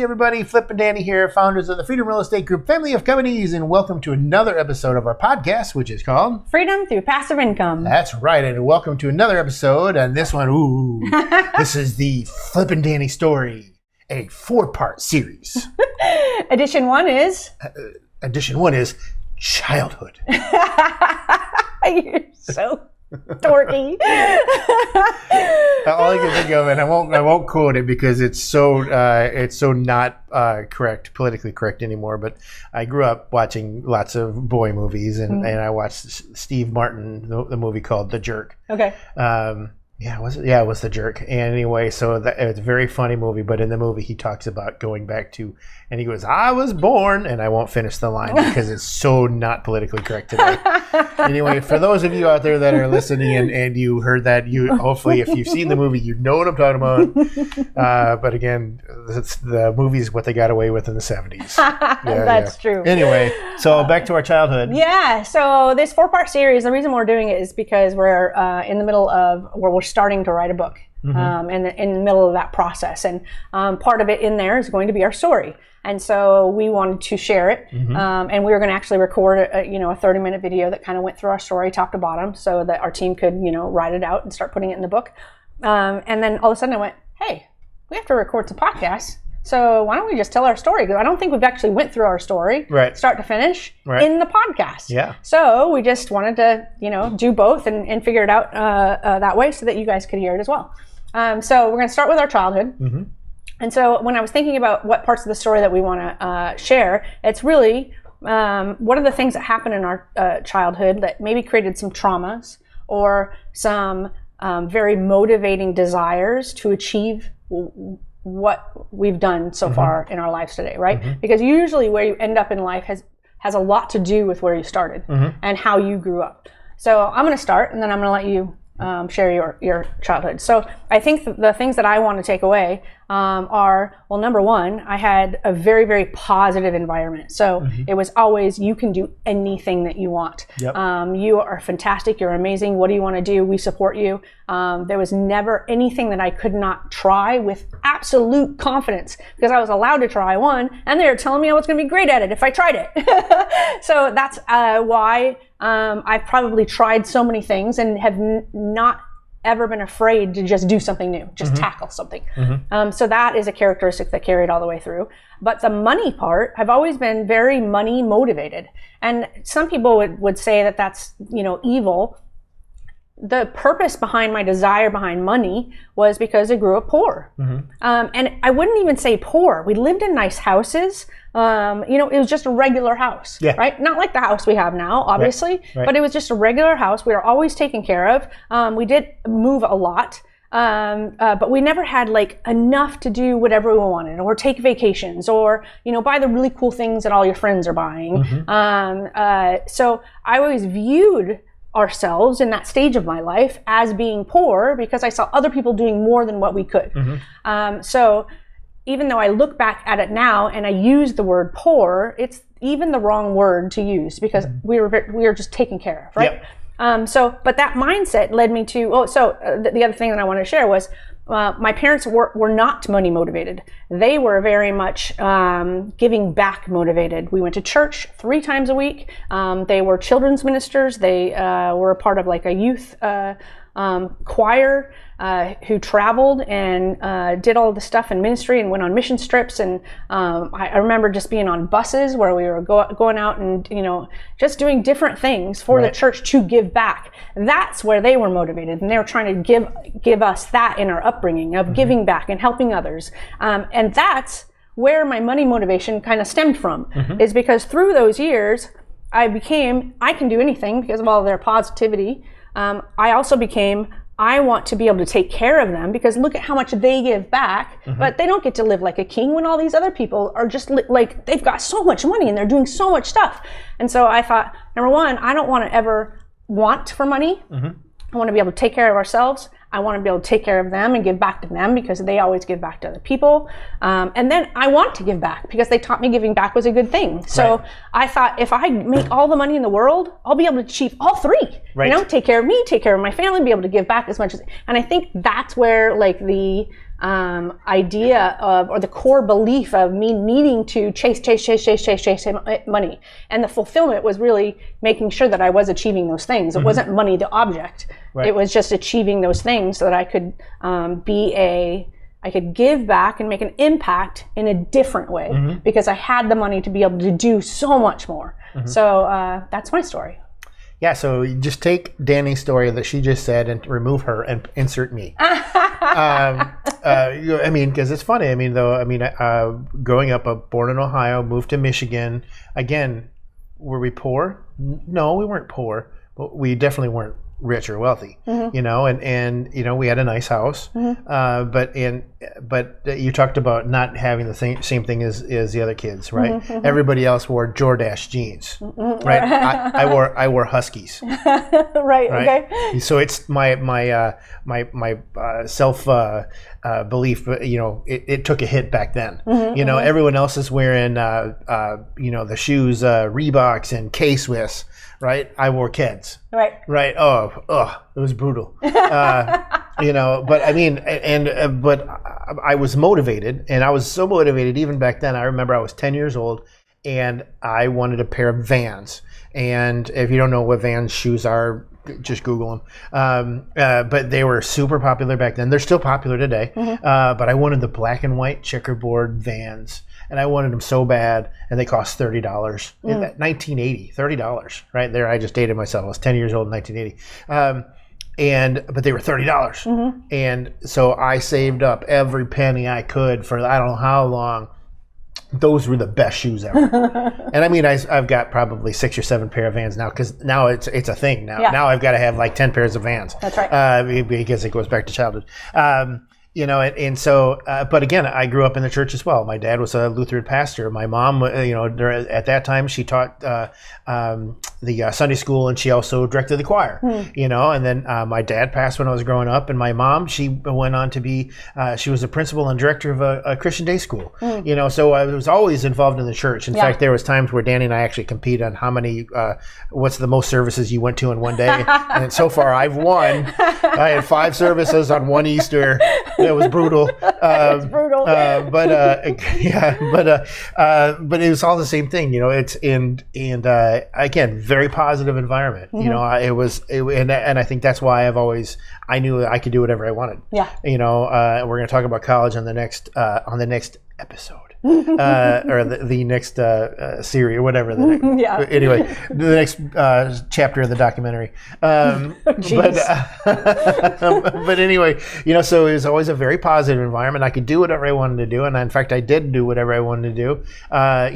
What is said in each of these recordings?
Howdy, everybody. Flip and Danny here, founders of the Freedom Real Estate Group family of companies, and welcome to another episode of our podcast, which is called Freedom Through Passive Income. That's right, and welcome to another episode, and this one, this is the Flip and Danny story, a 4-part series. Edition 1 is? Edition 1 is childhood. You're so dorky. All I can think of, and I won't quote it because it's so not politically correct anymore. But I grew up watching lots of boy movies, and I watched Steve Martin, the movie called The Jerk. Okay. It was The Jerk. And anyway, so it's a very funny movie. But in the movie, he talks about going back to, and he goes, "I was born," and I won't finish the line because it's so not politically correct today. Anyway, for those of you out there that are listening and you heard that, you hopefully, if you've seen the movie, you know what I'm talking about. But again, the movie's what they got away with in the 70s. That's true. Anyway, so back to our childhood. Yeah, so this 4-part series, the reason we're doing it is because we're in the middle of where we're starting to write a book. In the middle of that process. And part of it in there is going to be our story. And so we wanted to share it. And we were going to actually record a 30-minute video that kind of went through our story top to bottom so that our team could, write it out and start putting it in the book. And then all of a sudden I went, hey, we have to record some podcasts. So why don't we just tell our story? Because I don't think we've actually went through our story, start to finish, in the podcast. Yeah. So we just wanted to, do both and figure it out that way so that you guys could hear it as well. So we're going to start with our childhood. And so when I was thinking about what parts of the story that we want to share, it's really what are the things that happened in our childhood that maybe created some traumas or some very motivating desires to achieve what we've done so far in our lives today, right? Because usually where you end up in life has a lot to do with where you started and how you grew up. So I'm going to start, and then I'm going to let you share your childhood. So I think the things that I want to take away are, well, number one, I had a very, very positive environment. So it was always, you can do anything that you want. You are fantastic. You're amazing. What do you want to do? We support you. There was never anything that I could not try with absolute confidence because I was allowed to try one, and they were telling me I was going to be great at it if I tried it. So that's why I've probably tried so many things and have not ever been afraid to just do something new, just tackle something. So that is a characteristic that carried all the way through. But the money part, I've always been very money motivated. And some people would say that that's, evil. The purpose behind my desire behind money was because I grew up poor. And I wouldn't even say poor. We lived in nice houses. It was just a regular house, right? Not like the house we have now, obviously, but it was just a regular house. We were always taken care of. We did move a lot, but we never had like enough to do whatever we wanted or take vacations or, buy the really cool things that all your friends are buying. So I always viewed ourselves in that stage of my life as being poor because I saw other people doing more than what we could. So even though I look back at it now and I use the word poor, it's even the wrong word to use because we were just taken care of, right? But that mindset led me to, the other thing that I wanted to share was my parents were not money motivated. They were very much giving back motivated. We went to church 3 times a week. They were children's ministers. They were a part of like a youth choir who traveled and did all the stuff in ministry and went on mission trips. And I remember just being on buses where we were going out and just doing different things for the church to give back. That's where they were motivated, and they were trying to give us that in our upbringing of giving back and helping others. And that's where my money motivation kind of stemmed from, is because through those years I can do anything because of all of their positivity. I also became, I want to be able to take care of them because look at how much they give back, but they don't get to live like a king when all these other people are just like, they've got so much money and they're doing so much stuff. And so I thought, number one, I don't want to ever want for money. I want to be able to take care of ourselves. I want to be able to take care of them and give back to them because they always give back to other people. And then I want to give back because they taught me giving back was a good thing. So I thought if I make all the money in the world, I'll be able to achieve all 3. Take care of me, take care of my family, be able to give back as much as, and I think that's where like the idea of, or the core belief of me needing to chase money. And the fulfillment was really making sure that I was achieving those things. It wasn't money, the object. Right. It was just achieving those things so that I could I could give back and make an impact in a different way because I had the money to be able to do so much more. So that's my story. Yeah, so you just take Danny's story that she just said and remove her and insert me. I mean, because it's funny. I mean, growing up, born in Ohio, moved to Michigan. Again, were we poor? No, we weren't poor, but we definitely weren't rich or wealthy. You know, and you know, we had a nice house. But you talked about not having the same thing as the other kids, right? Everybody else wore Jordache jeans, right? I wore Huskies. Right. Okay. So it's my self belief, you know, it took a hit back then. You know, everyone else is wearing you know, the shoes, Reeboks and K-Swiss, right? I wore Keds. Right. Oh, it was brutal. You know, but I mean, but I was motivated, and I was so motivated even back then. I remember I was 10 years old, and I wanted a pair of Vans. And if you don't know what Vans shoes are, just Google them. But they were super popular back then. They're still popular today. But I wanted the black and white checkerboard Vans. And I wanted them so bad, and they cost $30. In 1980, $30, right there. I just dated myself. I was 10 years old in 1980. But they were $30. And so I saved up every penny I could for I don't know how long. Those were the best shoes ever. And I mean, I've got probably 6 or 7 pair of Vans now, because now it's a thing now. Now I've got to have like 10 pairs of Vans. That's right. Because it goes back to childhood. You know, and so, but again, I grew up in the church as well. My dad was a Lutheran pastor. My mom, you know, at that time, she taught the Sunday school, and she also directed the choir. You know, and then my dad passed when I was growing up, and my mom, she went on to be, she was a principal and director of a Christian day school. You know, so I was always involved in the church. In fact, there was times where Danny and I actually compete on how many, what's the most services you went to in one day. And so far, I've won. I had 5 services on one Easter. It was brutal. It's brutal. But it was all the same thing, you know. It's again, very positive environment. You know, and I think that's why I knew I could do whatever I wanted. You know, we're going to talk about college on the next episode. Or the next series or whatever. Anyway, the next chapter of the documentary. But anyway, you know, so it was always a very positive environment. I could do whatever I wanted to do, and in fact, I did do whatever I wanted to do.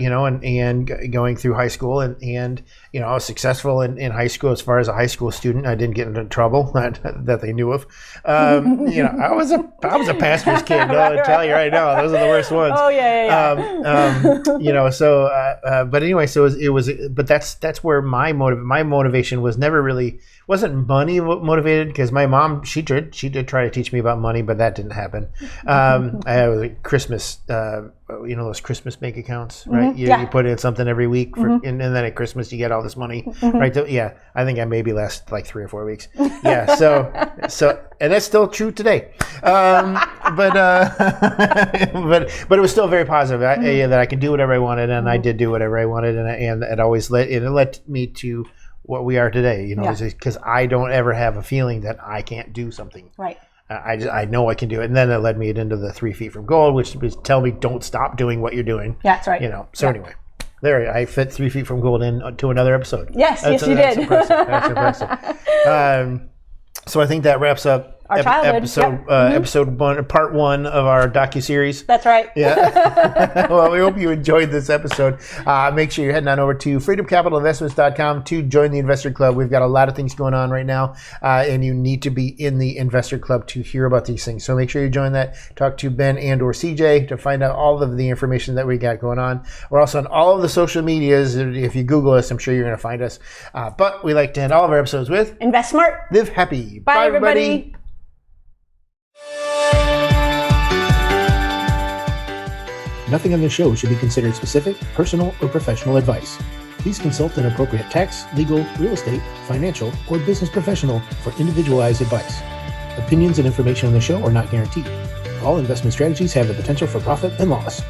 You know, and going through high school, and you know, I was successful in high school as far as a high school student. I didn't get into trouble that they knew of. You know, I was a pastor's kid. I'll tell you right now, those are the worst ones. Oh yeah. You know, so but anyway, so it was but that's where my motivation was never really, wasn't money motivated, because my mom, she did try to teach me about money, but that didn't happen. I was a Christmas, you know, those Christmas bank accounts, right? You put in something every week and then at Christmas you get all this money, right? Yeah, I think I maybe last like 3 or 4 weeks. Yeah, so and that's still true today. But it was still very positive that I could do whatever I wanted, and I did do whatever I wanted, and it always led me to what we are today. You know, because I don't ever have a feeling that I can't do something. Right. I know I can do it, and then it led me into the 3 feet from gold, which was tell me don't stop doing what you're doing. Yeah, that's right. You know. So anyway, there I fit 3 feet from gold into another episode. Yes, you did. That's impressive. That's impressive. So I think that wraps up our childhood. Episode 1, part 1 of our docuseries. That's right. Yeah. Well, we hope you enjoyed this episode. Make sure you're heading on over to freedomcapitalinvestments.com to join the Investor Club. We've got a lot of things going on right now, and you need to be in the Investor Club to hear about these things. So make sure you join that. Talk to Ben and or CJ to find out all of the information that we got going on. We're also on all of the social medias. If you Google us, I'm sure you're going to find us. But we like to end all of our episodes with Invest Smart. Live Happy. Bye everybody. Nothing on this show should be considered specific, personal, or professional advice. Please consult an appropriate tax, legal, real estate, financial, or business professional for individualized advice. Opinions and information on the show are not guaranteed. All investment strategies have the potential for profit and loss.